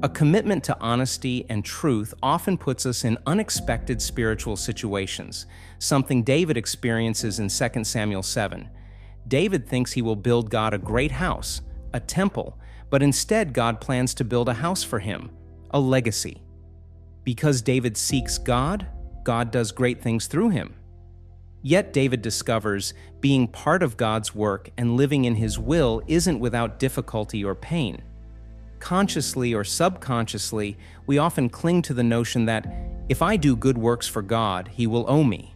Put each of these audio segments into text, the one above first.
A commitment to honesty and truth often puts us in unexpected spiritual situations, something David experiences in 2 Samuel 7. David thinks he will build God a great house, a temple, but instead God plans to build a house for him, a legacy. Because David seeks God, God does great things through him. Yet David discovers being part of God's work and living in His will isn't without difficulty or pain. Consciously or subconsciously, we often cling to the notion that if I do good works for God, He will owe me.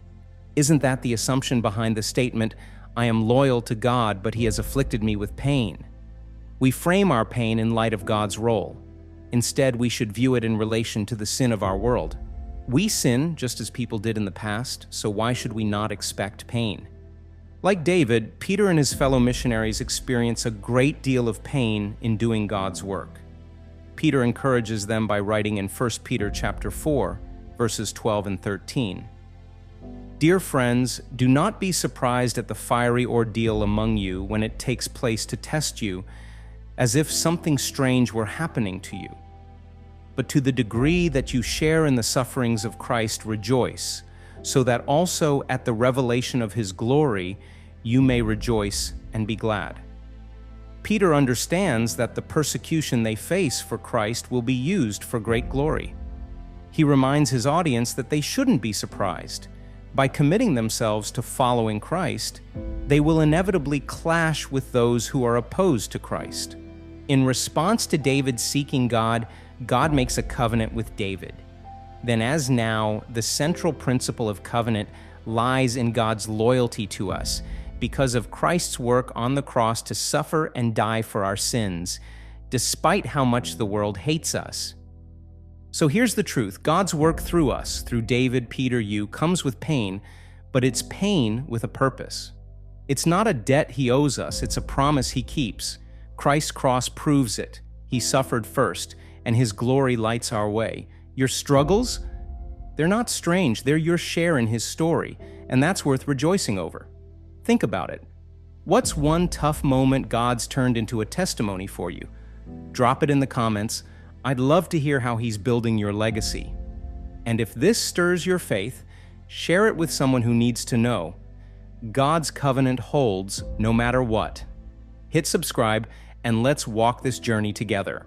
Isn't that the assumption behind the statement, I am loyal to God, but He has afflicted me with pain? We frame our pain in light of God's role. Instead, we should view it in relation to the sin of our world. We sin just as people did in the past, so why should we not expect pain? Like David, Peter and his fellow missionaries experience a great deal of pain in doing God's work. Peter encourages them by writing in 1 Peter chapter 4, verses 12 and 13. Dear friends, do not be surprised at the fiery ordeal among you when it takes place to test you, as if something strange were happening to you. But to the degree that you share in the sufferings of Christ, rejoice, so that also at the revelation of His glory you may rejoice and be glad. Peter understands that the persecution they face for Christ will be used for great glory. He reminds his audience that they shouldn't be surprised. By committing themselves to following Christ, they will inevitably clash with those who are opposed to Christ. In response to David seeking God, God makes a covenant with David. Then as now, the central principle of covenant lies in God's loyalty to us because of Christ's work on the cross to suffer and die for our sins, despite how much the world hates us. So here's the truth. God's work through us, through David, Peter, you, comes with pain, but it's pain with a purpose. It's not a debt He owes us, it's a promise He keeps. Christ's cross proves it. He suffered first, and His glory lights our way. Your struggles? They're not strange, they're your share in His story, and that's worth rejoicing over. Think about it. What's one tough moment God's turned into a testimony for you? Drop it in the comments. I'd love to hear how He's building your legacy. And if this stirs your faith, share it with someone who needs to know. God's covenant holds no matter what. Hit subscribe, and let's walk this journey together.